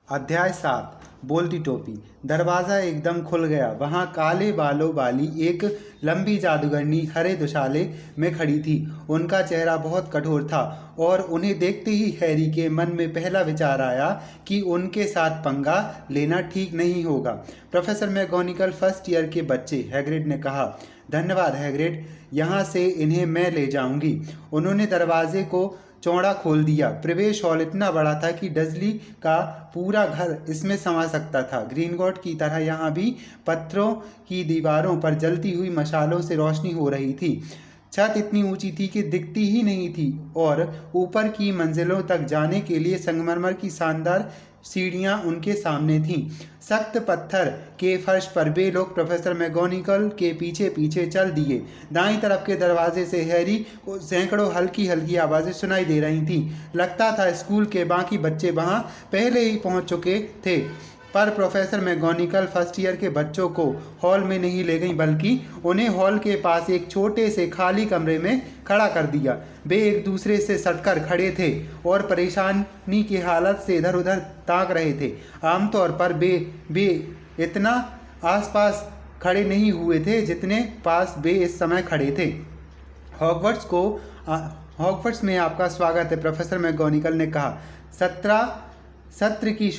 अध्याय 7 बोलती टोपी। दरवाज़ा एकदम खुल गया। वहाँ काले बालों वाली एक लंबी जादूगरनी हरे दुशाले में खड़ी थी। उनका चेहरा बहुत कठोर था और उन्हें देखते ही हैरी के मन में पहला विचार आया कि उनके साथ पंगा लेना ठीक नहीं होगा। प्रोफेसर मैगोनिकल फर्स्ट ईयर के बच्चे, हैग्रिड ने कहा। धन्यवाद हैग्रिड, यहाँ से इन्हें मैं ले जाऊंगी। उन्होंने दरवाजे को चौड़ा खोल दिया। प्रवेश हॉल इतना बड़ा था कि डजली का पूरा घर इसमें समा सकता था। ग्रीनगॉट की तरह यहाँ भी पत्थरों की दीवारों पर जलती हुई मशालों से रोशनी हो रही थी। छत इतनी ऊंची थी कि दिखती ही नहीं थी और ऊपर की मंजिलों तक जाने के लिए संगमरमर की शानदार सीढ़ियां उनके सामने थीं। सख्त पत्थर के फर्श पर वे लोग प्रोफेसर मैगोनिकल के पीछे पीछे चल दिए। दाईं तरफ के दरवाजे से हैरी को सैकड़ों हल्की हल्की आवाज़ें सुनाई दे रही थीं। लगता था स्कूल के बाकी बच्चे वहां पहले ही पहुंच चुके थे, पर प्रोफेसर मैगोनिकल फर्स्ट ईयर के बच्चों को हॉल में नहीं ले गई, बल्कि उन्हें हॉल के पास एक छोटे से खाली कमरे में खड़ा कर दिया। वे एक दूसरे से सटकर खड़े थे और परेशानी की हालत से इधर उधर ताक रहे थे। आमतौर पर वे इतना आसपास खड़े नहीं हुए थे जितने पास वे इस समय खड़े थे। हॉगवर्ट्स में आपका स्वागत है, प्रोफेसर मैगोनिकल ने कहा। सत्र की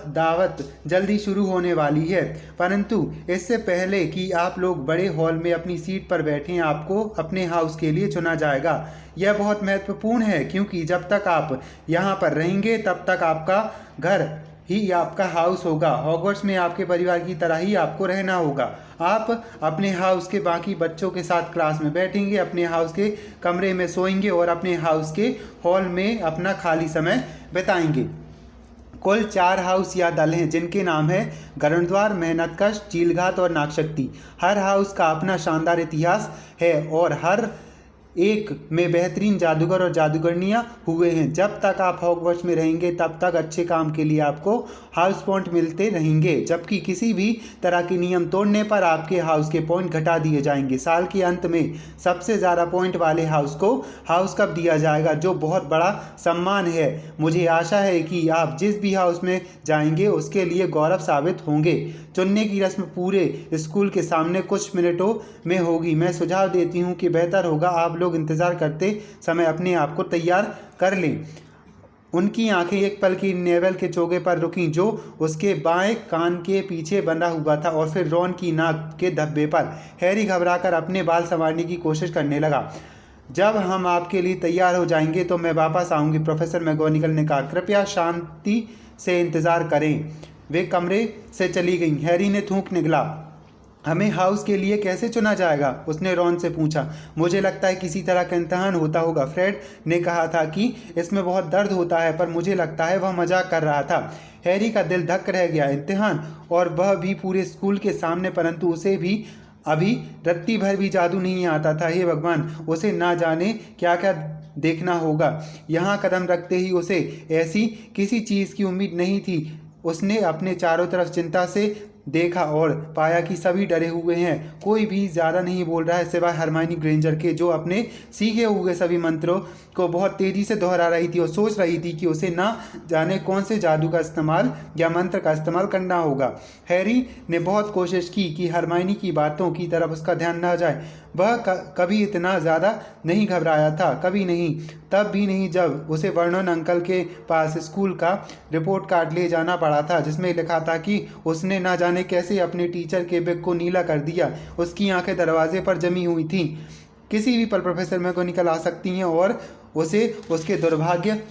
दावत जल्दी शुरू होने वाली है, परंतु इससे पहले कि आप लोग बड़े हॉल में अपनी सीट पर बैठें, आपको अपने हाउस के लिए चुना जाएगा। यह बहुत महत्वपूर्ण है, क्योंकि जब तक आप यहाँ पर रहेंगे तब तक आपका घर ही आपका हाउस होगा। हॉगवर्ट्स में आपके परिवार की तरह ही आपको रहना होगा। आप अपने हाउस के बाकी बच्चों के साथ क्लास में बैठेंगे, अपने हाउस के कमरे में सोएंगे और अपने हाउस के हॉल में अपना खाली समय बिताएंगे। कुल 4 हाउस या दल हैं, जिनके नाम है गरुड़द्वार, मेहनतकश, चीलघात और नागशक्ति। हर हाउस का अपना शानदार इतिहास है और हर एक में बेहतरीन जादूगर और जादूगरनियाँ हुए हैं। जब तक आप हॉगवर्ट्स में रहेंगे तब तक अच्छे काम के लिए आपको हाउस पॉइंट मिलते रहेंगे, जबकि किसी भी तरह के नियम तोड़ने पर आपके हाउस के पॉइंट घटा दिए जाएंगे। साल के अंत में सबसे ज़्यादा पॉइंट वाले हाउस को हाउस कप दिया जाएगा, जो बहुत बड़ा सम्मान है। मुझे आशा है कि आप जिस भी हाउस में जाएंगे उसके लिए गौरव साबित होंगे। चुनने की रस्म पूरे स्कूल के सामने कुछ मिनटों में होगी। मैं सुझाव देती हूँ कि बेहतर होगा आप लोग इंतज़ार करते समय अपने आप को तैयार कर लें। उनकी आंखें एक पल की नेवल के चोगे पर रुकीं, जो उसके बाएं कान के पीछे बंधा हुआ था, और फिर रॉन की नाक के धब्बे पर। हैरी घबराकर अपने बाल संवारने की कोशिश करने लगा। जब हम आपके लिए तैयार हो जाएंगे तो मैं वापस आऊँगी, प्रोफेसर मैगोनिकल ने कहा। कृपया शांति से इंतज़ार करें। वे कमरे से चली गईं। हैरी ने थूक निगला। हमें हाउस के लिए कैसे चुना जाएगा? उसने रॉन से पूछा। मुझे लगता है किसी तरह का इम्तहान होता होगा। फ्रेड ने कहा था कि इसमें बहुत दर्द होता है, पर मुझे लगता है वह मजाक कर रहा था। हैरी का दिल धक रह गया। इम्तिहान, और वह भी पूरे स्कूल के सामने, परंतु उसे भी अभी रत्ती भर भी जादू नहीं आता था। हे भगवान, उसे ना जाने क्या क्या देखना होगा। यहाँ कदम रखते ही उसे ऐसी किसी चीज़ की उम्मीद नहीं थी। उसने अपने चारों तरफ चिंता से देखा और पाया कि सभी डरे हुए हैं। कोई भी ज़्यादा नहीं बोल रहा है सिवाय हरमाइनी ग्रेंजर के, जो अपने सीखे हुए सभी मंत्रों को बहुत तेज़ी से दोहरा रही थी और सोच रही थी कि उसे ना जाने कौन से जादू का इस्तेमाल या मंत्र का इस्तेमाल करना होगा। हैरी ने बहुत कोशिश की कि हरमाइनी की बातों की तरफ उसका ध्यान न जाए। वह कभी इतना ज़्यादा नहीं घबराया था, कभी नहीं, तब भी नहीं जब उसे वर्नोन अंकल के पास स्कूल का रिपोर्ट कार्ड ले जाना पड़ा था, जिसमें लिखा था कि उसने ना जाने कैसे अपने टीचर के बैग को नीला कर दिया। उसकी आंखें दरवाजे पर जमी हुई थीं। किसी भी पल प्रोफेसर मैगोनिकल आ सकती हैं और उसे उसके दुर्भाग्य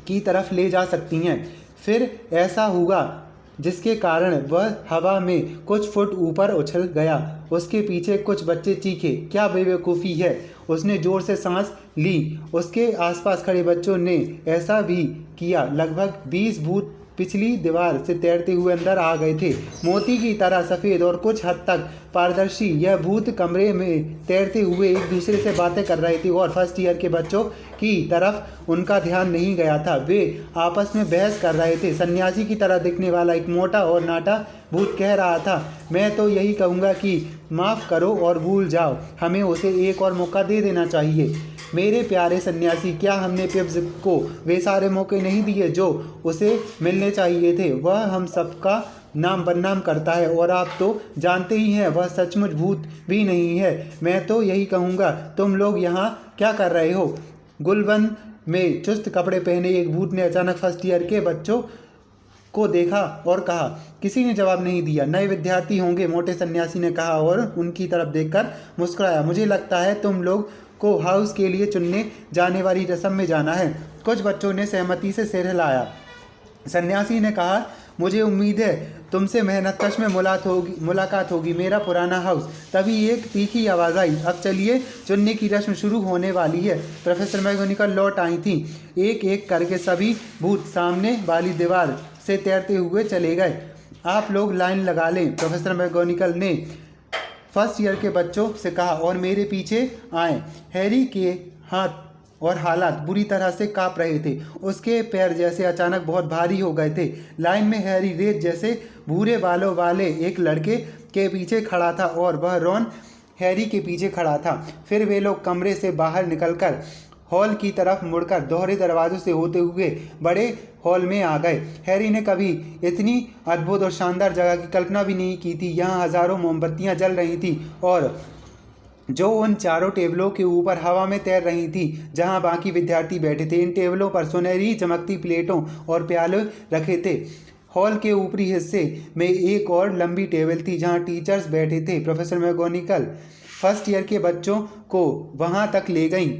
की तरफ ले जा सकती हैं। फिर ऐसा हुआ जिसके कारण वह हवा में कुछ फुट ऊपर उछल गया। उसके पीछे कुछ बच्चे चीखे। क्या बेवकूफ़ी है! उसने ज़ोर से सांस ली। उसके आसपास खड़े बच्चों ने ऐसा भी किया। लगभग 20 भूत पिछली दीवार से तैरते हुए अंदर आ गए थे, मोती की तरह सफ़ेद और कुछ हद तक पारदर्शी। यह भूत कमरे में तैरते हुए एक दूसरे से बातें कर रहे थे और फर्स्ट ईयर के बच्चों की तरफ उनका ध्यान नहीं गया था। वे आपस में बहस कर रहे थे। सन्यासी की तरह दिखने वाला एक मोटा और नाटा भूत कह रहा था, मैं तो यही कहूँगा कि माफ़ करो और भूल जाओ, हमें उसे एक और मौका दे देना चाहिए। मेरे प्यारे सन्यासी, क्या हमने पिब्स को वे सारे मौके नहीं दिए जो उसे मिलने चाहिए थे? वह हम सबका नाम बदनाम करता है और आप तो जानते ही हैं वह सचमुच भूत भी नहीं है। मैं तो यही कहूँगा, तुम लोग यहाँ क्या कर रहे हो? गुलबंद में चुस्त कपड़े पहने एक भूत ने अचानक फर्स्ट ईयर के बच्चों को देखा और कहा। किसी ने जवाब नहीं दिया। नए विद्यार्थी होंगे, मोटे सन्यासी ने कहा और उनकी तरफ देखकर मुस्कुराया। मुझे लगता है तुम लोग को हाउस के लिए चुनने जाने वाली रस्म में जाना है। कुछ बच्चों ने सहमति से सिर हिलाया। सन्यासी ने कहा, मुझे उम्मीद है तुमसे मेहनतकश में मुलाकात होगी मेरा पुराना हाउस। तभी एक तीखी आवाज़ आई, अब चलिए, चुनने की रस्म शुरू होने वाली है। प्रोफेसर मैगोनिकल लौट आई थी। एक एक करके सभी भूत सामने वाली दीवार से तैरते हुए चले गए। आप लोग लाइन लगा लें, प्रोफेसर मैगोनिकल ने फर्स्ट ईयर के बच्चों से कहा, और मेरे पीछे आए। हैरी के हाथ और हालात बुरी तरह से काँप रहे थे। उसके पैर जैसे अचानक बहुत भारी हो गए थे। लाइन में हैरी रेत जैसे भूरे बालों वाले एक लड़के के पीछे खड़ा था और वह रॉन हैरी के पीछे खड़ा था। फिर वे लोग कमरे से बाहर निकलकर हॉल की तरफ मुड़कर दोहरे दरवाजों से होते हुए बड़े हॉल में आ गए। हैरी ने कभी इतनी अद्भुत और शानदार जगह की कल्पना भी नहीं की थी। यहाँ हजारों मोमबत्तियाँ जल रही थी और जो उन चारों टेबलों के ऊपर हवा में तैर रही थी जहां बाकी विद्यार्थी बैठे थे। इन टेबलों पर सुनहरी चमकती प्लेटों और प्याले रखे थे। हॉल के ऊपरी हिस्से में एक और लंबी टेबल थी जहां टीचर्स बैठे थे। प्रोफेसर मैगोनिकल फर्स्ट ईयर के बच्चों को वहां तक ले गईं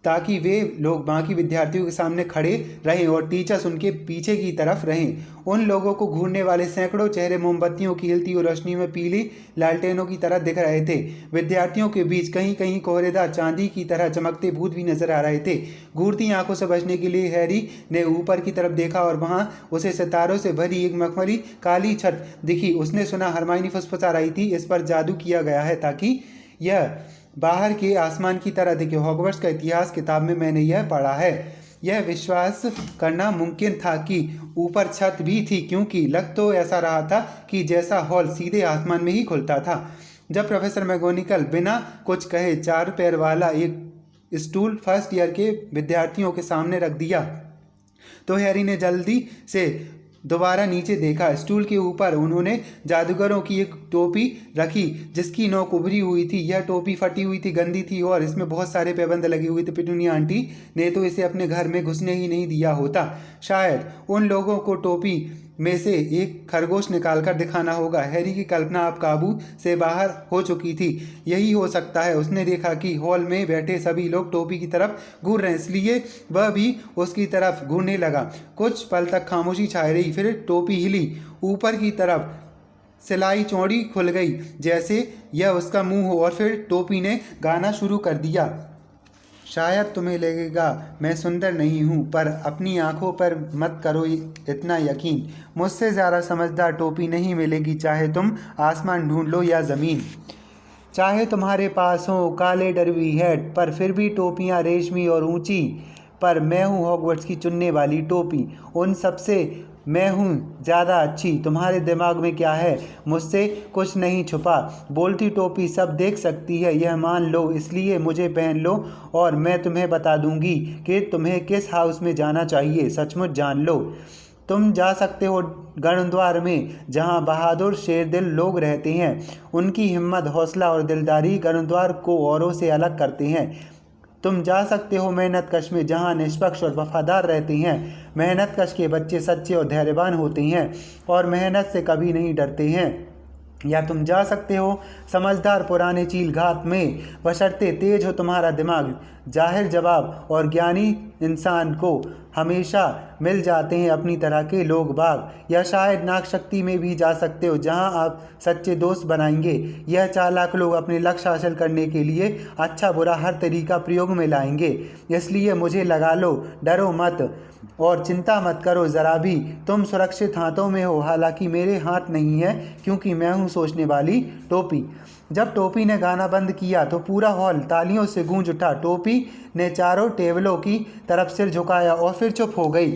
ताकि वे लोग बाकी विद्यार्थियों के सामने खड़े रहें और टीचर्स उनके पीछे की तरफ रहें। उन लोगों को घूरने वाले सैकड़ों चेहरे मोमबत्तियों की हिलती हुई रोशनी में पीली लालटेनों की तरह दिख रहे थे। विद्यार्थियों के बीच कहीं कहीं कोहरेदार चांदी की तरह चमकते भूत भी नजर आ रहे थे। घूरती आंखों से बचने के लिए हैरी ने ऊपर की तरफ देखा और वहां उसे सितारों से भरी एक मखमली काली छत दिखी। उसने सुना हरमाइनी फुसफुसा रही थी, इस पर जादू किया गया है ताकि यह बाहर के आसमान की तरह दिखे। हॉगवर्ट्स का इतिहास किताब में मैंने यह पढ़ा है। यह विश्वास करना मुमकिन था कि ऊपर छत भी थी, क्योंकि लग तो ऐसा रहा था कि जैसा हॉल सीधे आसमान में ही खुलता था। जब प्रोफेसर मैगोनिकल बिना कुछ कहे 4 पैर वाला एक स्टूल फर्स्ट ईयर के विद्यार्थियों के सामने रख दिया तो हैरी ने जल्दी से दोबारा नीचे देखा। स्टूल के ऊपर उन्होंने जादूगरों की एक टोपी रखी जिसकी नोक उभरी हुई थी। यह टोपी फटी हुई थी, गंदी थी और इसमें बहुत सारे पैबंद लगे हुए थे। पिटूनिया आंटी ने तो इसे अपने घर में घुसने ही नहीं दिया होता। शायद उन लोगों को टोपी में से एक खरगोश निकालकर दिखाना होगा। हैरी की कल्पना अब काबू से बाहर हो चुकी थी। यही हो सकता है। उसने देखा कि हॉल में बैठे सभी लोग टोपी की तरफ घूर रहे हैं, इसलिए वह भी उसकी तरफ घूरने लगा। कुछ पल तक खामोशी छाई रही, फिर टोपी हिली ऊपर की तरफ। सिलाई चौड़ी खुल गई जैसे यह उसका मुंह हो और फिर टोपी ने गाना शुरू कर दिया। शायद तुम्हें लगेगा मैं सुंदर नहीं हूँ, पर अपनी आंखों पर मत करो इतना यकीन। मुझसे ज़्यादा समझदार टोपी नहीं मिलेगी, चाहे तुम आसमान ढूंढ लो या ज़मीन। चाहे तुम्हारे पास हो काले डरवी हैट, पर फिर भी टोपियाँ रेशमी और ऊंची। पर मैं हूँ हॉगवर्ट्स की चुनने वाली टोपी। उन सबसे मैं हूँ ज़्यादा अच्छी। तुम्हारे दिमाग में क्या है? मुझसे कुछ नहीं छुपा। बोलती टोपी सब देख सकती है, यह मान लो, इसलिए मुझे पहन लो और मैं तुम्हें बता दूंगी कि तुम्हें किस हाउस में जाना चाहिए। सचमुच जान लो। तुम जा सकते हो गणद्वार में, जहाँ बहादुर शेरदिल लोग रहते हैं। उनकी हिम्मत, हौसला और दिलदारी गणद्वार को औरों से अलग करते हैं। तुम जा सकते हो मेहनतकश में, जहाँ निष्पक्ष और वफादार रहते हैं। मेहनतकश के बच्चे सच्चे और धैर्यवान होते हैं और मेहनत से कभी नहीं डरते हैं। या तुम जा सकते हो समझदार पुराने चील घात में, बशर्ते तेज हो तुम्हारा दिमाग। जाहिर जवाब और ज्ञानी इंसान को हमेशा मिल जाते हैं अपनी तरह के लोग बाग। या शायद नागशक्ति में भी जा सकते हो, जहां आप सच्चे दोस्त बनाएंगे। यह चालाक लोग अपने लक्ष्य हासिल करने के लिए अच्छा बुरा हर तरीका प्रयोग में लाएंगे। इसलिए मुझे लगा लो, डरो मत और चिंता मत करो ज़रा भी। तुम सुरक्षित हाथों में हो, हालांकि मेरे हाथ नहीं है, क्योंकि मैं हूँ सोचने वाली टोपी। जब टोपी ने गाना बंद किया तो पूरा हॉल तालियों से गूंज उठा। टोपी ने चारों टेबलों की तरफ सिर झुकाया और फिर चुप हो गई।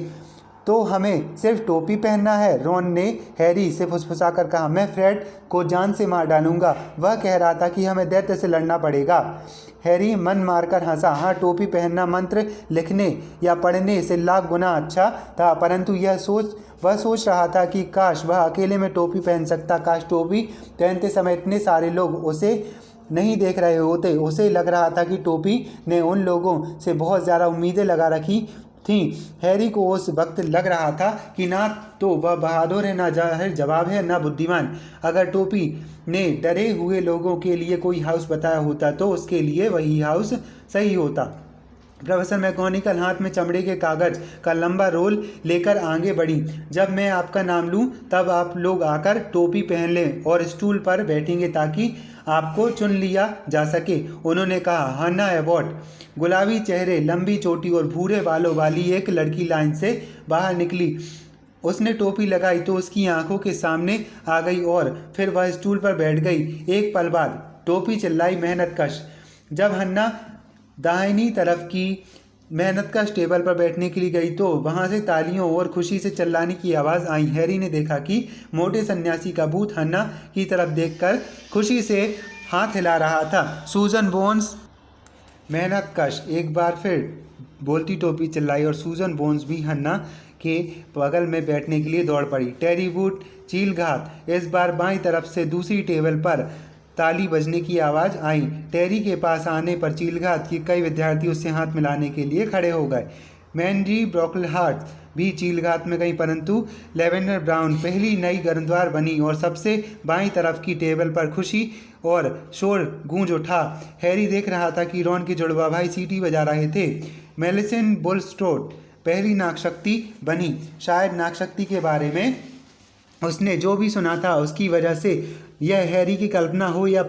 तो हमें सिर्फ टोपी पहनना है, रॉन ने हैरी से फुसफुसाकर कहा। मैं फ्रेड को जान से मार डालूंगा। वह कह रहा था कि हमें दैत्य से लड़ना पड़ेगा। हैरी मन मारकर हंसा। हाँ, टोपी पहनना मंत्र लिखने या पढ़ने से लाख गुना अच्छा था, परंतु वह सोच रहा था कि काश वह अकेले में टोपी पहन सकता। काश टोपी पहनते समय इतने सारे लोग उसे नहीं देख रहे होते। उसे लग रहा था कि टोपी ने उन लोगों से बहुत ज़्यादा उम्मीदें लगा रखी थी। हैरी को उस वक्त लग रहा था कि ना तो वह बहादुर है, ना जाहिर जवाब है, ना बुद्धिमान। अगर टोपी ने डरे हुए लोगों के लिए कोई हाउस बताया होता तो उसके लिए वही हाउस सही होता। प्रोफेसर मैगोनिकल हाथ में चमड़े के कागज का लंबा रोल लेकर आगे बढ़ी। जब मैं आपका नाम लूं तब आप लोग आकर टोपी पहन लें और स्टूल पर बैठेंगे ताकि आपको चुन लिया जा सके, उन्होंने कहा। हन्ना एबॉट, गुलाबी चेहरे, लंबी चोटी और भूरे बालों वाली एक लड़की लाइन से बाहर निकली। उसने टोपी लगाई तो उसकी आंखों के सामने आ गई और फिर वह स्टूल पर बैठ गई। एक पल बाद टोपी चिल्लाई, मेहनतकश। जब हन्ना दाहिनी तरफ की मेहनतकश टेबल पर बैठने के लिए गई तो वहां से तालियों और खुशी से चिल्लाने की आवाज़ आई। हैरी ने देखा कि मोटे सन्यासी का भूत हन्ना की तरफ देखकर खुशी से हाथ हिला रहा था। सूजन बोन्स, मेहनतकश, एक बार फिर बोलती टोपी चिल्लाई और सूजन बोन्स भी हन्ना के बगल में बैठने के लिए दौड़ पड़ी। टेरी वुड, चीलघात। इस बार बाईं तरफ से दूसरी टेबल पर ताली बजने की आवाज़ आई। टेरी के पास आने पर चीलघात के कई विद्यार्थी उससे हाथ मिलाने के लिए खड़े हो गए। मैंडी ब्रोकलहार्ट भी चीलघात में गई, परंतु लेवेंडर ब्राउन पहली नई गर्दवार बनी और सबसे बाईं तरफ की टेबल पर खुशी और शोर गूंज उठा। हैरी देख रहा था कि रॉन के जुड़वा भाई सीटी बजा रहे थे। मेलिसेंट बुलस्ट्रोड पहली नागशक्ति बनी। शायद नागशक्ति के बारे में उसने जो भी सुना था उसकी वजह से यह हैरी की कल्पना हो या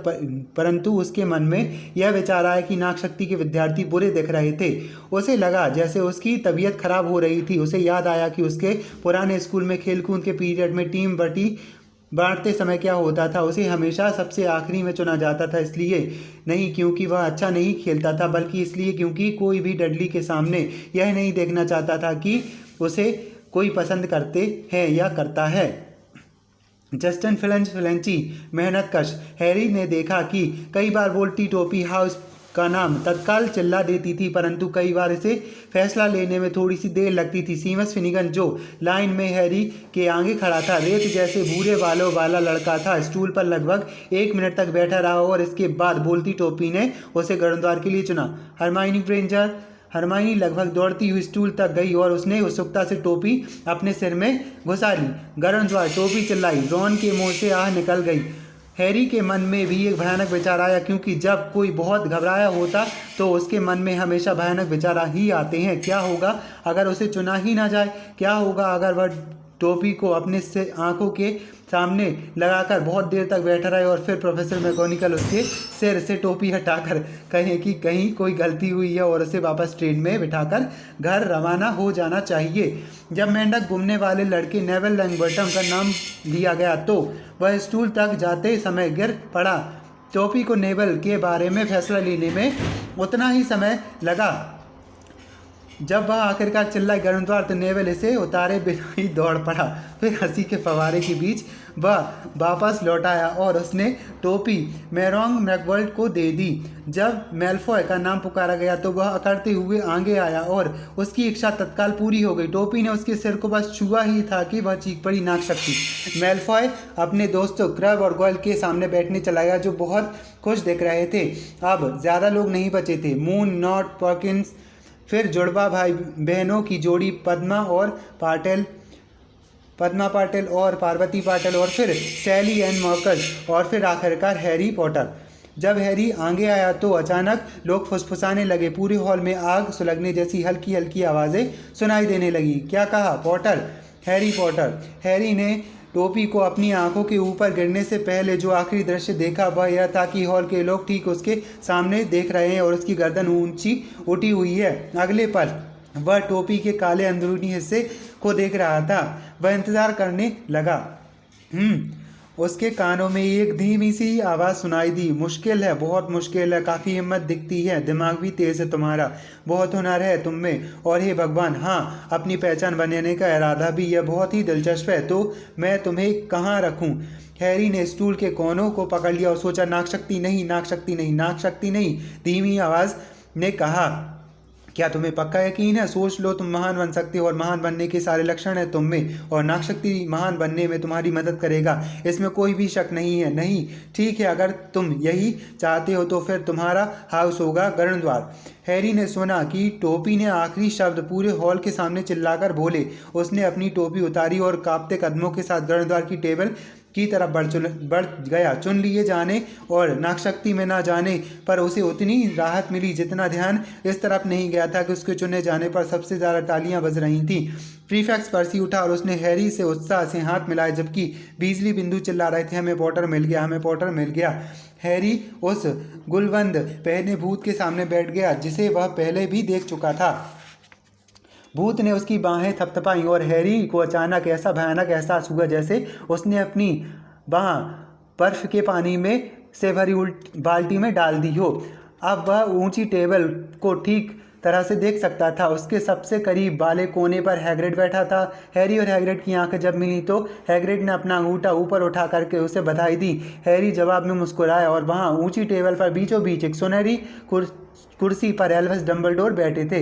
परंतु उसके मन में यह विचार आया कि नागशक्ति के विद्यार्थी बुरे दिख रहे थे। उसे लगा जैसे उसकी तबीयत खराब हो रही थी। उसे याद आया कि उसके पुराने स्कूल में खेलकूद के पीरियड में टीम बांटते समय क्या होता था। उसे हमेशा सबसे आखिरी में चुना जाता था, इसलिए नहीं क्योंकि वह अच्छा नहीं खेलता था, बल्कि इसलिए क्योंकि कोई भी डडली के सामने यह नहीं देखना चाहता था कि उसे कोई पसंद करते हैं या करता है। जस्टिन फ्लेंची, मेहनतकश। हैरी ने देखा कि कई बार बोलती टोपी हाउस का नाम तत्काल चिल्ला देती थी, परंतु कई बार इसे फैसला लेने में थोड़ी सी देर लगती थी। सीमस फिनिगन, जो लाइन में हैरी के आगे खड़ा था, रेत जैसे भूरे बालों वाला लड़का था, स्टूल पर लगभग 1 मिनट तक बैठा रहा और इसके बाद बोलती टोपी ने उसे गर्दवार के लिए चुना। हरमाइनी ग्रेंजर, हरमाइनी लगभग दौड़ती हुई स्टूल तक गई और उसने उत्सुकता से टोपी अपने सिर में घुसा ली। गर्दवार, टोपी चिल्लाई। रॉन के मुंह से आह निकल गई। हैरी के मन में भी एक भयानक विचार आया, क्योंकि जब कोई बहुत घबराया होता तो उसके मन में हमेशा भयानक विचार ही आते हैं। क्या होगा अगर उसे चुना ही ना जाए? क्या होगा अगर वह टोपी को अपने से आंखों के सामने लगाकर बहुत देर तक बैठा रहे और फिर प्रोफेसर मैगोनिकल उसके सिर से टोपी हटाकर कहें कि कहीं कोई गलती हुई है और उसे वापस ट्रेन में बिठाकर घर रवाना हो जाना चाहिए। जब मेंढक घूमने वाले लड़के नेविल लॉन्गबॉटम का नाम लिया गया तो वह स्टूल तक जाते समय गिर पड़ा। टोपी को नेविल के बारे में फैसला लेने में उतना ही समय लगा। जब वह आखिरकार चिल्लाई गर्दवार तो नेविल इसे उतारे बिना ही दौड़ पड़ा। फिर हंसी के फव्वारे के बीच वह वापस लौट आया और उसने टोपी मैरोंग मैकवर्ल्ड को दे दी। जब मेलफॉय का नाम पुकारा गया तो वह अकड़ते हुए आगे आया और उसकी इच्छा तत्काल पूरी हो गई। टोपी ने उसके सिर को बस छुआ ही था कि वह चीख पड़ी, नागशक्ति। मेलफॉय अपने दोस्तों क्रब और गोयल के सामने बैठने चला गया, जो बहुत खुश दिख रहे थे। अब ज़्यादा लोग नहीं बचे थे। मून, नॉट, पर्किंस, फिर जुड़वा भाई बहनों की जोड़ी पद्मा पाटिल और पार्वती पाटिल, और फिर सैली एंड मॉर्कस, और फिर आखिरकार हैरी पॉटर। जब हैरी आगे आया तो अचानक लोग फुसफुसाने लगे। पूरे हॉल में आग सुलगने जैसी हल्की हल्की आवाज़ें सुनाई देने लगी। क्या कहा? Potter, Harry Potter. हैरी ने टोपी को अपनी आंखों के ऊपर गिरने से पहले जो आखिरी दृश्य देखा वह यह था कि हॉल के लोग ठीक उसके सामने देख रहे हैं और उसकी गर्दन ऊंची उठी हुई है। अगले पल वह टोपी के काले अंदरूनी हिस्से को देख रहा था। वह इंतजार करने लगा। उसके कानों में एक धीमी सी आवाज़ सुनाई दी, मुश्किल है, बहुत मुश्किल है, काफ़ी हिम्मत दिखती है, दिमाग भी तेज़ है तुम्हारा, बहुत हुनर है तुम में, और हे भगवान, हाँ, अपनी पहचान बनाने का इरादा भी, यह बहुत ही दिलचस्प है। तो मैं तुम्हें कहाँ रखूँ? हैरी ने स्टूल के कोनों को पकड़ लिया और सोचा, नाक शक्ति नहीं, नाक शक्ति नहीं, नाक शक्ति नहीं, धीमी आवाज़ ने कहा। क्या तुम्हें पक्का यकीन है? सोच लो, तुम महान बन सकते हो और महान बनने के सारे लक्षण हैं तुम में, और नागशक्ति महान बनने में तुम्हारी मदद करेगा, इसमें कोई भी शक नहीं है। नहीं, ठीक है, अगर तुम यही चाहते हो तो फिर तुम्हारा हाउस होगा गर्णद्वार। हैरी ने सुना कि टोपी ने आखिरी शब्द पूरे हॉल के सामने चिल्लाकर बोले। उसने अपनी टोपी उतारी और कांपते कदमों के साथ गर्णद्वार की टेबल की तरफ बढ़ गया। चुन लिए जाने और नागशक्ति में ना जाने पर उसे उतनी राहत मिली जितना ध्यान इस तरफ नहीं गया था कि उसके चुने जाने पर सबसे ज़्यादा तालियां बज रही थीं। प्रीफेक्ट पर्सी उठा और उसने हैरी से उत्साह से हाथ मिलाए, जबकि बीजली बिंदु चिल्ला रहे थे, हमें पॉटर मिल गया, हमें पॉटर मिल गया। हैरी उस गुलबंद पहने भूत के सामने बैठ गया जिसे वह पहले भी देख चुका था। भूत ने उसकी बाहें थपथपाई और हैरी को अचानक ऐसा भयानक एहसास हुआ जैसे उसने अपनी बाह बर्फ के पानी में से भरी बाल्टी में डाल दी हो। अब वह ऊंची टेबल को ठीक तरह से देख सकता था। उसके सबसे करीब वाले कोने पर हैग्रिड बैठा था। हैरी और हैग्रिड की आंखें जब मिली तो हैग्रिड ने अपना अंगूठा ऊपर उठा करके उसे बधाई दी। हैरी जवाब में मुस्कुराया और वहाँ ऊंची टेबल पर बीचों बीच एक सुनहरी कुर्सी पर एल्विस डम्बलडोर बैठे थे।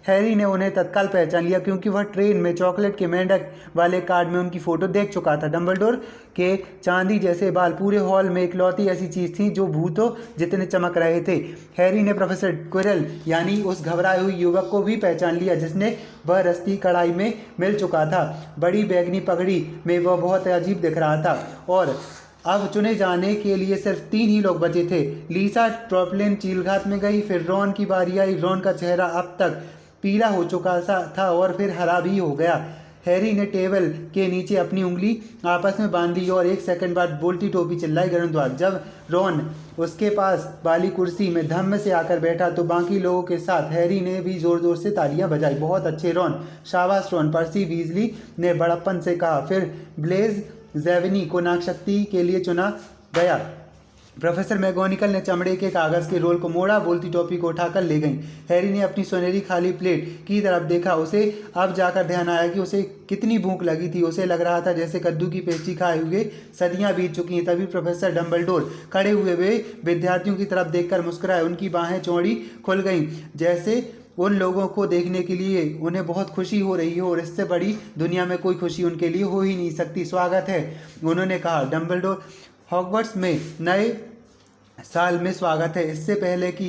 हैरी ने उन्हें तत्काल पहचान लिया क्योंकि वह ट्रेन में चॉकलेट के मेंढक वाले कार्ड में उनकी फ़ोटो देख चुका था। डम्बलडोर के चांदी जैसे बाल पूरे हॉल में इकलौती ऐसी चीज़ थी जो भूतों जितने चमक रहे थे। हैरी ने प्रोफेसर क्विरल यानी उस घबराए हुए युवक को भी पहचान लिया जिसने वह रस्ती कढ़ाई में मिल चुका था। बड़ी बैगनी पगड़ी में वह बहुत अजीब दिख रहा था और अब चुने जाने के लिए सिर्फ 3 ही लोग बचे थे। लीसा ट्रॉपलिन चीलघात में गई, फिर रॉन की बारी आई। रॉन का चेहरा अब तक पीला हो चुका था और फिर हरा भी हो गया। हैरी ने टेबल के नीचे अपनी उंगली आपस में बांध ली और 1 सेकंड बाद बोलती टोपी चिल्लाई गर्णद्वार। जब रॉन उसके पास वाली कुर्सी में धम्म से आकर बैठा तो बाकी लोगों के साथ हैरी ने भी जोर जोर से तालियां बजाई। बहुत अच्छे रॉन, शाबाश रॉन, पर्सी वीजली ने बड़प्पन से कहा। फिर ब्लेज ज़ेवनी को नागशक्ति के लिए चुना गया। प्रोफेसर मैगोनिकल ने चमड़े के कागज़ के रोल को मोड़ा, बोलती टोपी को उठाकर ले गई। हैरी ने अपनी सुनहरी खाली प्लेट की तरफ देखा। उसे अब जाकर ध्यान आया कि उसे कितनी भूख लगी थी। उसे लग रहा था जैसे कद्दू की पेस्ट्री खाए हुए सदियां बीत चुकी हैं। तभी प्रोफेसर डम्बलडोर खड़े हुए वे विद्यार्थियों की तरफ देखकर मुस्कुराए। उनकी बाहें चौड़ी खुल गईं जैसे उन लोगों को देखने के लिए उन्हें बहुत खुशी हो रही हो और इससे बड़ी दुनिया में कोई खुशी उनके लिए हो ही नहीं सकती। स्वागत है, उन्होंने कहा। डम्बलडोर, हॉगवर्ट्स में नए साल में स्वागत है। इससे पहले कि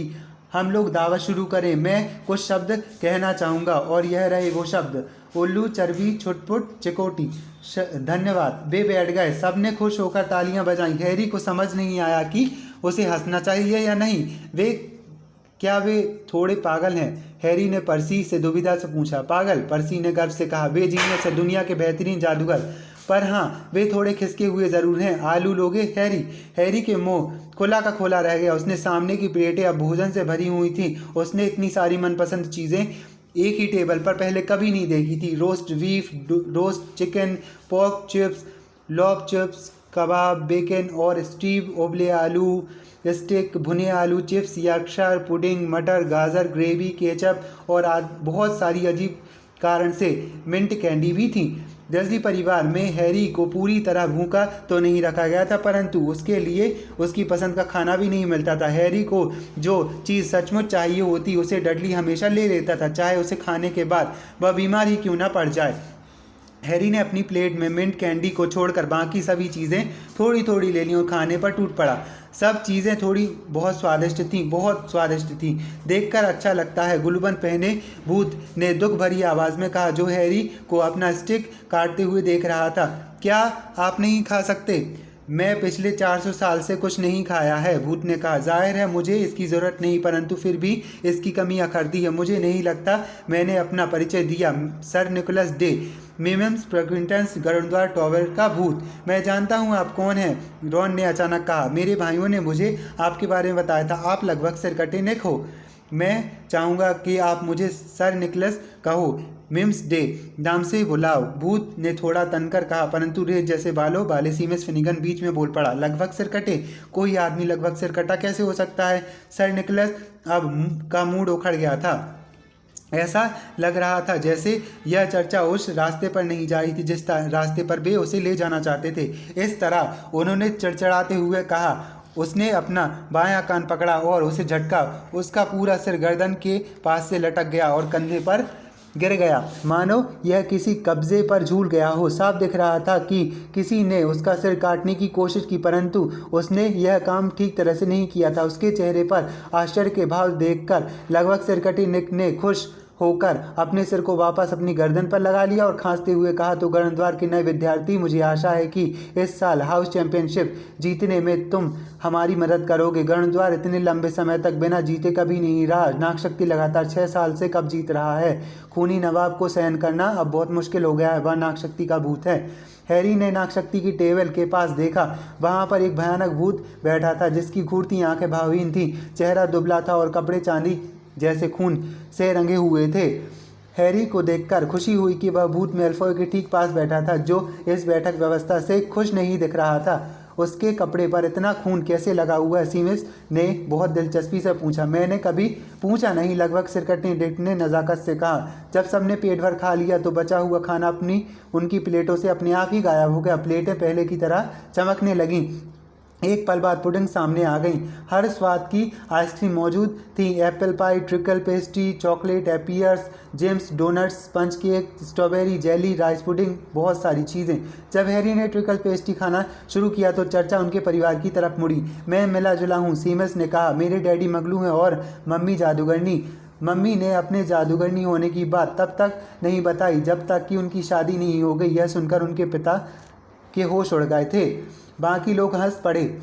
हम लोग दावत शुरू करें, मैं कुछ शब्द कहना चाहूँगा और यह रहे वो शब्द, उल्लू, चर्बी, छुटपुट, चिकोटी। धन्यवाद। वे बैठ गए। सब ने खुश होकर तालियां बजाईं। हैरी को समझ नहीं आया कि उसे हंसना चाहिए या नहीं। क्या वे थोड़े पागल हैं? हैरी ने पर्सी से दुविधा से पूछा। पागल? पर्सी ने गर्व से कहा। वे जीनियस है, दुनिया के बेहतरीन जादूगर, पर हाँ, वे थोड़े खिसके हुए ज़रूर हैं। आलू लोगे? हैरी के मुंह खुला का खोला रह गया। उसने सामने की प्लेटें अब भोजन से भरी हुई थी। उसने इतनी सारी मनपसंद चीज़ें एक ही टेबल पर पहले कभी नहीं देखी थी। Roast beef, roast chicken, pork chips, लॉब चिप्स, कबाब, बेकन और स्टीव ओबले आलू स्टिक, भुने आलू चिप्स, यॉर्कशायर पुडिंग, मटर, गाजर, ग्रेवी, केचप और बहुत सारी अजीब कारण से मिंट कैंडी भी थी। डर्सली परिवार में हैरी को पूरी तरह भूखा तो नहीं रखा गया था, परंतु उसके लिए उसकी पसंद का खाना भी नहीं मिलता था। हैरी को जो चीज़ सचमुच चाहिए होती उसे डडली हमेशा ले लेता था, चाहे उसे खाने के बाद वह बीमार ही क्यों ना पड़ जाए। हैरी ने अपनी प्लेट में मिंट कैंडी को छोड़कर बाकी सभी चीज़ें थोड़ी थोड़ी ले लीं और खाने पर टूट पड़ा। सब चीज़ें बहुत स्वादिष्ट थीं। देखकर अच्छा लगता है, गुलबंद पहने भूत ने दुख भरी आवाज़ में कहा, जो हैरी को अपना स्टिक काटते हुए देख रहा था। क्या आप नहीं खा सकते? मैं पिछले 400 साल से कुछ नहीं खाया है, भूत ने कहा। जाहिर है मुझे इसकी ज़रूरत नहीं, परंतु फिर भी इसकी कमी अखरती है। मुझे नहीं लगता मैंने अपना परिचय दिया। सर निकोलस डे, मेमम्स प्रोक्विंटेंस, गर्णद्वार टॉवर का भूत। मैं जानता हूँ आप कौन हैं, रॉन ने अचानक कहा। मेरे भाइयों ने मुझे आपके बारे में बताया था। आप लगभग सिरकटे नेक हो। मैं चाहूँगा कि आप मुझे सर निकोलस कहो। मिम्स डे नाम से बुलाओ, भूत ने थोड़ा तनकर कहा, परंतु रेत जैसे बालों वाले सीमस फिनिगन बीच में बोल पड़ा, लगभग सिर कटे? कोई आदमी लगभग सिर कटा कैसे हो सकता है? सर निकोलस अब का मूड उखड़ गया था। ऐसा लग रहा था जैसे यह चर्चा उस रास्ते पर नहीं जा रही थी जिस रास्ते पर वे उसे ले जाना चाहते थे। इस तरह उन्होंने चिड़चिड़ाते हुए कहा। उसने अपना बायां कान पकड़ा और उसे झटका। उसका पूरा सिर गर्दन के पास से लटक गया और कंधे पर गिर गया, मानो यह किसी कब्जे पर झूल गया हो। साफ दिख रहा था कि किसी ने उसका सिर काटने की कोशिश की, परंतु उसने यह काम ठीक तरह से नहीं किया था। उसके चेहरे पर आश्चर्य के भाव देखकर लगभग सिरकटी निक ने खुश होकर अपने सिर को वापस अपनी गर्दन पर लगा लिया और खांसते हुए कहा, तो गणद्वार के नए विद्यार्थी, मुझे आशा है कि इस साल हाउस चैंपियनशिप जीतने में तुम हमारी मदद करोगे। गणद्वार इतने लंबे समय तक बिना जीते कभी नहीं रहा। नागशक्ति लगातार 6 साल से कब जीत रहा है। खूनी नवाब को सहन करना अब बहुत मुश्किल हो गया है। वह नागशक्ति का भूत है। हैरी ने नागशक्ति की टेबल के पास देखा। वहां पर एक भयानक भूत बैठा था जिसकी घूरती आंखें भावहीन थी, चेहरा दुबला था और कपड़े चांदी जैसे खून से रंगे हुए थे। हैरी को देखकर खुशी हुई कि वह भूत मेलफॉय के ठीक पास बैठा था, जो इस बैठक व्यवस्था से खुश नहीं दिख रहा था। उसके कपड़े पर इतना खून कैसे लगा हुआ है? सीमिस ने बहुत दिलचस्पी से पूछा। मैंने कभी पूछा नहीं, लगभग सिरकटने डिक ने नज़ाकत से कहा। जब सबने पेट भर खा लिया तो बचा हुआ खाना उनकी प्लेटों से अपने आप ही गायब हो गया। प्लेटें पहले की तरह चमकने लगीं। एक पल बाद पुडिंग सामने आ गई। हर स्वाद की आइसक्रीम मौजूद थी, apple pie, treacle pastry, chocolate eclairs, jams doughnuts, sponge cake, strawberry jelly, rice pudding, बहुत सारी चीज़ें। जब हैरी ने ट्रिकल पेस्ट्री खाना शुरू किया तो चर्चा उनके परिवार की तरफ मुड़ी। मैं मिला जुला हूँ, सीमस ने कहा। मेरे डैडी मगलू हैं और मम्मी जादूगरनी। मम्मी ने अपने जादूगरनी होने की बात तब तक नहीं बताई जब तक कि उनकी शादी नहीं हो गई। यह सुनकर उनके पिता के होश उड़ गए थे। बाकी लोग हंस पड़े।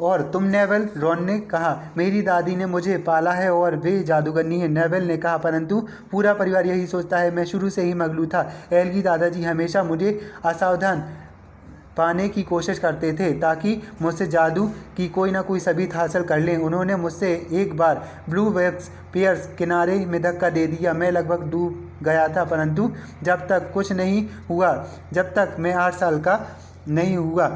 और तुम नेवल? रॉन ने कहा। मेरी दादी ने मुझे पाला है और वे जादूगरनी है, नेवल ने कहा। परंतु पूरा परिवार यही सोचता है। मैं शुरू से ही मगलू था। एलगी दादाजी हमेशा मुझे असावधान पाने की कोशिश करते थे ताकि मुझसे जादू की कोई ना कोई सबीत हासिल कर लें। उन्होंने मुझसे एक बार ब्लू वैक्स पियर्स किनारे में धक्का दे दिया। मैं लगभग डूब गया था, परंतु जब तक कुछ नहीं हुआ, जब तक मैं 8 साल का नहीं हुआ।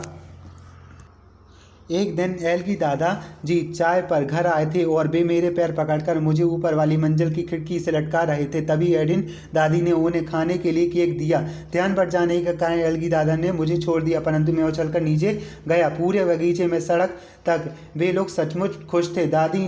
एक दिन एलगी दादाजी चाय पर घर आए थे और वे मेरे पैर पकड़कर मुझे ऊपर वाली मंजिल की खिड़की से लटका रहे थे। तभी एडिन दादी ने उन्हें खाने के लिए केक दिया। ध्यान बढ़ जाने के कारण एलगी दादा ने मुझे छोड़ दिया, परंतु मैं उछलकर नीचे गया। पूरे बगीचे में सड़क तक वे लोग सचमुच खुश थे। दादी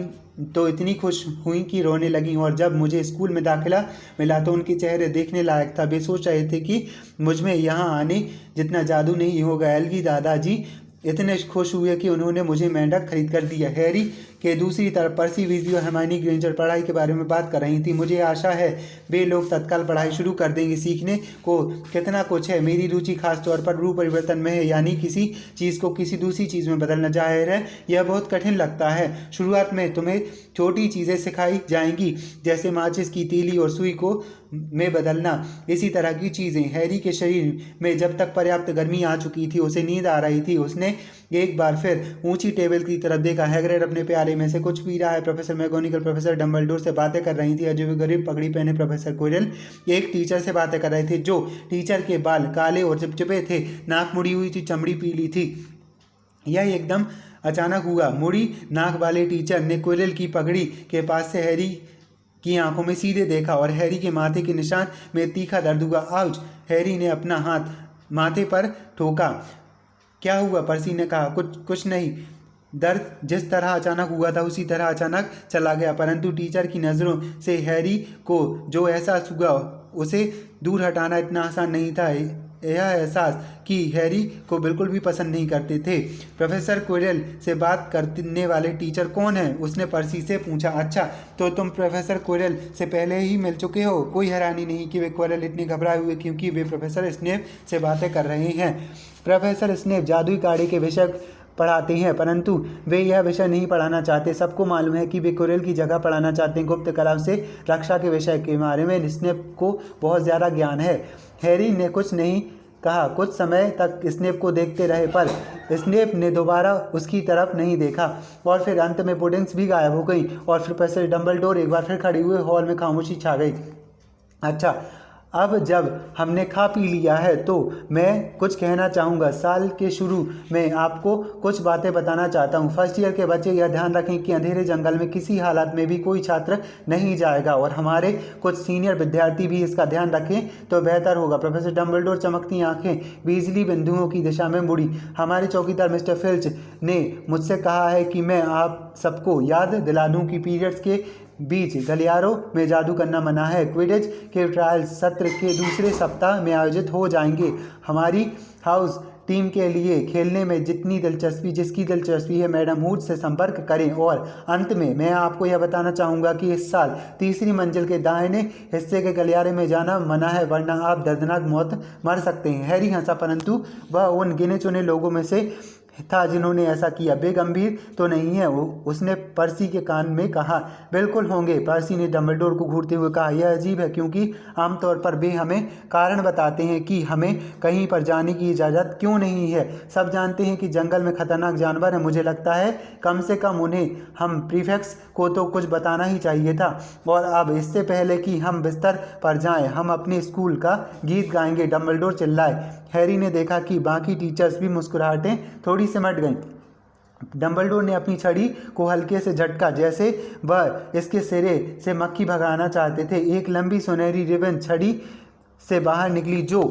तो इतनी खुश हुई कि रोने लगी और जब मुझे स्कूल में दाखिला मिला तो उनके चेहरे देखने लायक था। वे सोच रहे थे कि मुझ में यहाँ आने जितना जादू नहीं होगा। एलगी दादाजी इतने खुश हुए कि उन्होंने मुझे मेंढक खरीद कर दिया। हैरी के दूसरी तरफ पर्सी वीजली और हरमाइनी ग्रेंजर पढ़ाई के बारे में बात कर रही थी। मुझे आशा है वे लोग तत्काल पढ़ाई शुरू कर देंगे। सीखने को कितना कुछ है। मेरी रुचि खास तौर पर रूप परिवर्तन में है, यानी किसी चीज़ को किसी दूसरी चीज़ में बदलना। जाहिर है यह बहुत कठिन लगता है। शुरुआत में तुम्हें छोटी चीज़ें सिखाई जाएंगी, जैसे माचिस की तीली और सुई को में बदलना, इसी तरह की चीज़ें। हैरी के शरीर में जब तक पर्याप्त गर्मी आ चुकी थी, उसे नींद आ रही थी। उसने एक बार फिर ऊंची टेबल की तरफ देखा। हैग्रिड अपने प्याले में से कुछ पी रहा है। प्रोफेसर मैगोनिकल प्रोफेसर डम्बलडोर से बातें कर रही थी। अजय गरीब पगड़ी पहने प्रोफेसर क्विरल एक टीचर से बातें कर रहे थे, जो टीचर के बाल काले और चिपचिपे थे, नाक मुड़ी हुई थी, चमड़ी पीली थी। यह एकदम अचानक हुआ। मुड़ी नाक वाले टीचर ने क्विरल की पगड़ी के पास से हैरी की आंखों में सीधे देखा और हैरी के माथे के निशान में तीखा दर्द हुआ। आउच! हैरी ने अपना हाथ माथे पर ठोका। क्या हुआ? पर्सी ने कहा। कुछ नहीं। दर्द जिस तरह अचानक हुआ था उसी तरह अचानक चला गया। परंतु टीचर की नज़रों से हैरी को जो एहसास हुआ उसे दूर हटाना इतना आसान नहीं था। यह एहसास कि हैरी को बिल्कुल भी पसंद नहीं करते थे। प्रोफेसर क्विरल से बात करने वाले टीचर कौन है? उसने पर्सी से पूछा। अच्छा, तो तुम प्रोफेसर क्विरल से पहले ही मिल चुके हो। कोई हैरानी नहीं कि वे क्विरल इतने घबराए हुए क्योंकि वे प्रोफेसर स्नेप से बातें कर रहे हैं। प्रोफेसर स्नेप जादुई काढ़े के विषय पढ़ाते हैं, परंतु वे यह विषय नहीं पढ़ाना चाहते। सबको मालूम है कि वे क्विरल की जगह पढ़ाना चाहते हैं। गुप्त कला से रक्षा के विषय के बारे में स्नेप को बहुत ज़्यादा ज्ञान है। हैरी ने कुछ नहीं कहा। कुछ समय तक स्नेप को देखते रहे, पर स्नेप ने दोबारा उसकी तरफ नहीं देखा और फिर अंत में पुडिंग्स भी गायब हो गई और प्रोफेसर डम्बलडोर एक बार फिर खड़े हुए हॉल में खामोशी छा गई। अच्छा, अब जब हमने खा पी लिया है तो मैं कुछ कहना चाहूँगा। साल के शुरू में आपको कुछ बातें बताना चाहता हूँ। फर्स्ट ईयर के बच्चे यह ध्यान रखें कि अंधेरे जंगल में किसी हालत में भी कोई छात्र नहीं जाएगा और हमारे कुछ सीनियर विद्यार्थी भी इसका ध्यान रखें तो बेहतर होगा। प्रोफेसर डम्बलडोर चमकती आंखें बिजली बिंदुओं की दिशा में मुड़ी। हमारे चौकीदार मिस्टर फिल्च ने मुझसे कहा है कि मैं आप सबको याद दिला दूं कि पीरियड्स के बीच गलियारों में जादू करना मना है। क्विडिच के ट्रायल्स सत्र के दूसरे सप्ताह में आयोजित हो जाएंगे। हमारी हाउस टीम के लिए खेलने में जिसकी दिलचस्पी है मैडम वुड से संपर्क करें। और अंत में मैं आपको यह बताना चाहूँगा कि इस साल तीसरी मंजिल के दाहिने हिस्से के गलियारे में जाना मना है, वरना आप दर्दनाक मौत मर सकते हैं। हैरी हंसा, परंतु वह उन गिने चुने लोगों में से था जिन्होंने ऐसा किया। वे गंभीर तो नहीं है, उसने पर्सी के कान में कहा। बिल्कुल होंगे, पर्सी ने डम्बलडोर को घूरते हुए कहा। यह अजीब है क्योंकि आमतौर पर वे हमें कारण बताते हैं कि हमें कहीं पर जाने की इजाज़त क्यों नहीं है। सब जानते हैं कि जंगल में खतरनाक जानवर है। मुझे लगता है कम से कम उन्हें हम प्रीफेक्ट्स को तो कुछ बताना ही चाहिए था। और अब इससे पहले कि हम बिस्तर पर जाएं, हम अपने स्कूल का गीत गाएंगे, डम्बलडोर चिल्लाए। हैरी ने देखा कि बाकी टीचर्स भी मुस्कुराहटें थोड़ी सिमट गईं। डम्बलडोर ने अपनी छड़ी को हल्के से झटका जैसे वह इसके सिरे से मक्खी भगाना चाहते थे। एक लंबी सुनहरी रिबन छड़ी से बाहर निकली जो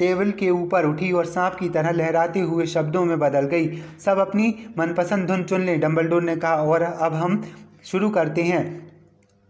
टेबल के ऊपर उठी और सांप की तरह लहराते हुए शब्दों में बदल गई। सब अपनी मनपसंद धुन चुन लें, डम्बलडोर ने कहा, और अब हम शुरू करते हैं।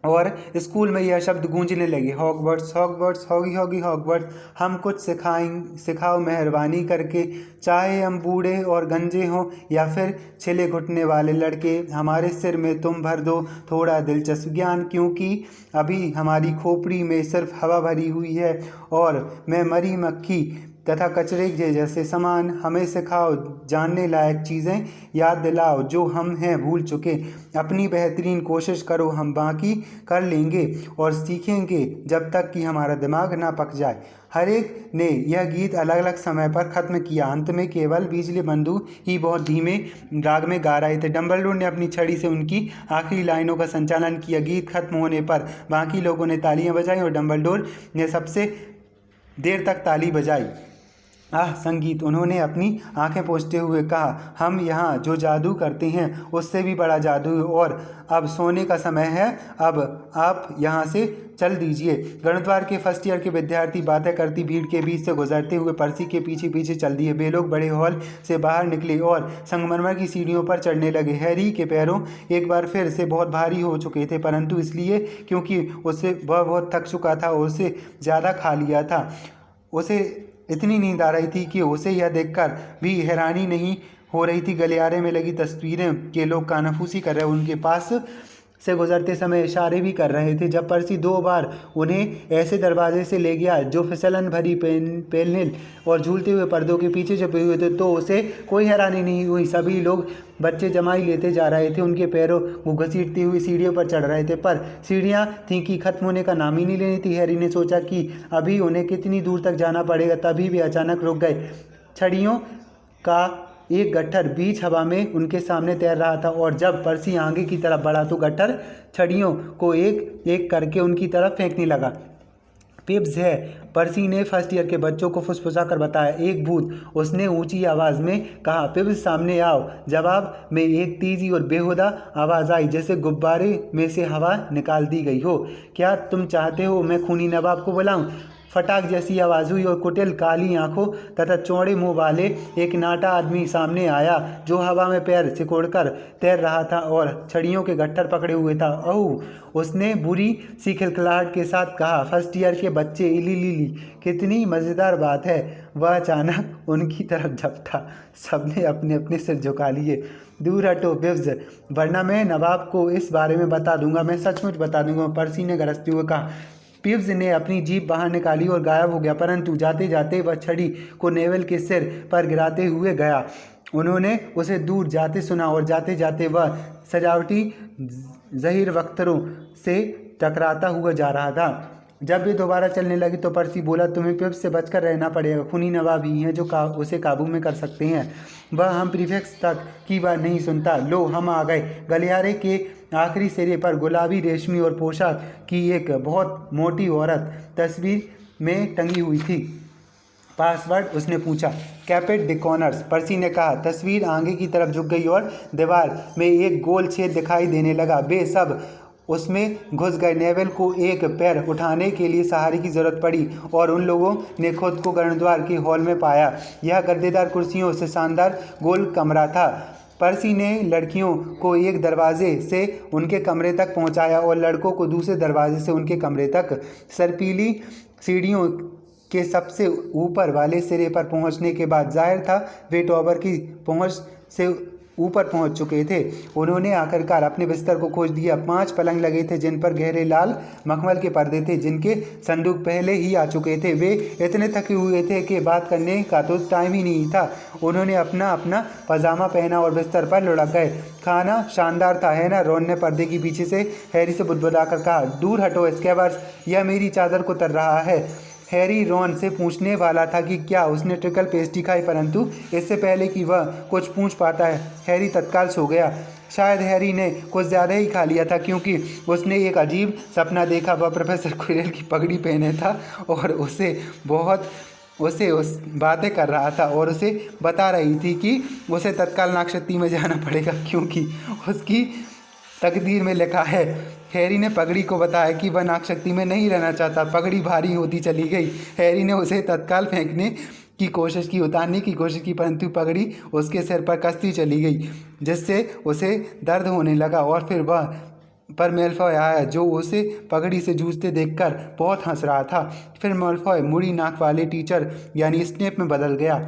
और स्कूल में यह शब्द गूंजने लगे, हॉगवर्ट्स हॉगवर्ट्स हॉगी हॉगी हॉगवर्ट्स। हम कुछ सिखाओ मेहरबानी करके, चाहे हम बूढ़े और गंजे हों या फिर छिले घुटने वाले लड़के। हमारे सिर में तुम भर दो थोड़ा दिलचस्प ज्ञान, क्योंकि अभी हमारी खोपड़ी में सिर्फ हवा भरी हुई है और मैं मरी मक्खी तथा कचरे के जैसे सामान। हमें सिखाओ, जानने लायक चीज़ें याद दिलाओ जो हम हैं भूल चुके। अपनी बेहतरीन कोशिश करो, हम बाकी कर लेंगे और सीखेंगे जब तक कि हमारा दिमाग ना पक जाए। हर एक ने यह गीत अलग अलग समय पर ख़त्म किया। अंत में केवल बिजली बंधु ही बहुत धीमे राग में गा रहे थे। डम्बलडोर ने अपनी छड़ी से उनकी आखिरी लाइनों का संचालन किया। गीत खत्म होने पर बाकी लोगों ने तालियां बजाई और डम्बलडोर ने सबसे देर तक ताली बजाई। आह संगीत, उन्होंने अपनी आंखें पोंछते हुए कहा। हम यहाँ जो जादू करते हैं उससे भी बड़ा जादू है। और अब सोने का समय है, अब आप यहाँ से चल दीजिए। गणद्वार के फर्स्ट ईयर के विद्यार्थी बातें करती भीड़ के बीच से गुजरते हुए पर्सी के पीछे पीछे चल दिए। वे लोग बड़े हॉल से बाहर निकले और संगमरमर की सीढ़ियों पर चढ़ने लगे। हैरी के पैरों एक बार फिर से बहुत भारी हो चुके थे, परंतु इसलिए क्योंकि वह बहुत थक चुका था और उसे ज़्यादा खा लिया था। उसे इतनी नींद आ रही थी कि उसे यह देखकर भी हैरानी नहीं हो रही थी। गलियारे में लगी तस्वीरें के लोग कानाफूसी कर रहे, उनके पास से गुजरते समय इशारे भी कर रहे थे। जब पर्सी 2 बार उन्हें ऐसे दरवाजे से ले गया जो फिसलन भरी पैनल और झूलते हुए पर्दों के पीछे छुपे हुए थे, तो उसे कोई हैरानी नहीं हुई। सभी लोग बच्चे जमाई लेते जा रहे थे, उनके पैरों को घसीटती हुई सीढ़ियों पर चढ़ रहे थे, पर सीढ़ियाँ थीं कि खत्म होने का नाम ही नहीं ले रही थी। हैरी ने सोचा कि अभी उन्हें कितनी दूर तक जाना पड़ेगा, तभी वे अचानक रुक गए। छड़ियों का एक गट्ठर बीच हवा में उनके सामने तैर रहा था और जब पर्सी आगे की तरफ बढ़ा तो गट्ठर छड़ियों को एक एक करके उनकी तरफ फेंकने लगा। पिब्स है, पर्सी ने फर्स्ट ईयर के बच्चों को फुसफुसा कर बताया। एक भूत, उसने ऊंची आवाज़ में कहा। पिब्स सामने आओ। जवाब में एक तेजी और बेहुदा आवाज़ आई जैसे गुब्बारे में से हवा निकाल दी गई हो। क्या तुम चाहते हो मैं खूनी नवाब को बुलाऊं? फटाक जैसी आवाज़ हुई और कुटिल काली आंखों तथा चौड़े मुंह वाले एक नाटा आदमी सामने आया जो हवा में पैर सिकोड़कर तैर रहा था और छड़ियों के गट्ठर पकड़े हुए था। ओह, उसने बुरी सी खिलखिलाहट के साथ कहा। फर्स्ट ईयर के बच्चे, इली कितनी मज़ेदार बात है। वह अचानक उनकी तरफ झपटा। सबने अपने अपने सिर झुका लिए। दूर हटो बिब्स, वरना मैं नवाब को इस बारे में बता दूंगा, मैं सचमुच बता दूंगा, पर्सी ने गरजते हुए कहा। पिब्स ने अपनी जीभ बाहर निकाली और गायब हो गया, परंतु जाते जाते वह छड़ी को नेवल के सिर पर गिराते हुए गया। उन्होंने उसे दूर जाते सुना और जाते जाते वह सजावटी ज़हीर वक्तरों से टकराता हुआ जा रहा था। जब वे दोबारा चलने लगे तो पर्सी बोला, तुम्हें पिब्स से बचकर रहना पड़ेगा। खूनी नवाब ही हैं जो उसे काबू में कर सकते हैं। वह हम प्रीफेक्ट्स तक की बात नहीं सुनता। लो, हम आ गए। गलियारे के आखिरी सिरे पर गुलाबी रेशमी और पोशाक की एक बहुत मोटी औरत तस्वीर में टंगी हुई थी। पासवर्ड, उसने पूछा। कैपेट द कॉर्नर्स, पर्सी ने कहा। तस्वीर आगे की तरफ झुक गई और दीवार में एक गोल छेद दिखाई देने लगा। वे सब उसमें घुस गए। नेविल को एक पैर उठाने के लिए सहारे की जरूरत पड़ी और उन लोगों ने खुद को गणद्वार के हॉल में पाया। यह गद्देदार कुर्सियों से शानदार गोल कमरा था। पर्सी ने लड़कियों को एक दरवाजे से उनके कमरे तक पहुंचाया और लड़कों को दूसरे दरवाजे से उनके कमरे तक। सर्पीली सीढ़ियों के सबसे ऊपर वाले सिरे पर पहुंचने के बाद जाहिर था वे टॉवर की पहुंच से ऊपर पहुंच चुके थे। उन्होंने आखिरकार अपने बिस्तर को खोज दिया। 5 पलंग लगे थे जिन पर गहरे लाल मखमल के पर्दे थे, जिनके संदूक पहले ही आ चुके थे। वे इतने थके हुए थे कि बात करने का तो टाइम ही नहीं था। उन्होंने अपना पजामा पहना और बिस्तर पर लुढ़क गए। खाना शानदार था, है ना? रॉन ने पर्दे के पीछे से हैरी से बुदबुदाकर कहा। दूर हटो स्कैबर्स, यह मेरी चादर को तर रहा है। हैरी रॉन से पूछने वाला था कि क्या उसने ट्रिकल पेस्ट्री खाई, परंतु इससे पहले कि वह कुछ पूछ पाता है हैरी तत्काल सो गया। शायद हैरी ने कुछ ज़्यादा ही खा लिया था, क्योंकि उसने एक अजीब सपना देखा। वह प्रोफेसर क्विरेल की पगड़ी पहने था और उसे उस बातें कर रहा था और उसे बता रही थी कि उसे तत्काल नागशक्ति में जाना पड़ेगा, क्योंकि उसकी तकदीर में लिखा है। हैरी ने पगड़ी को बताया कि वह नागशक्ति में नहीं रहना चाहता। पगड़ी भारी होती चली गई। हैरी ने उसे तत्काल फेंकने की कोशिश की, उतारने की कोशिश की, परंतु पगड़ी उसके सिर पर कसती चली गई, जिससे उसे दर्द होने लगा। और फिर वह पर मैल्फॉय आया, जो उसे पगड़ी से जूझते देखकर बहुत हंस रहा था। फिर मैल्फॉय मुड़ी नाक वाले टीचर यानी स्नेप में बदल गया,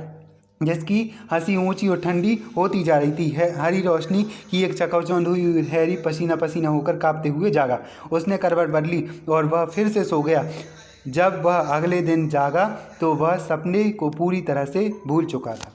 जिसकी हंसी ऊंची और ठंडी होती जा रही थी। हरी रोशनी की एक चकाचौंध हुई। हैरी पसीना पसीना होकर कांपते हुए जागा। उसने करवट बदली और वह फिर से सो गया। जब वह अगले दिन जागा तो वह सपने को पूरी तरह से भूल चुका था।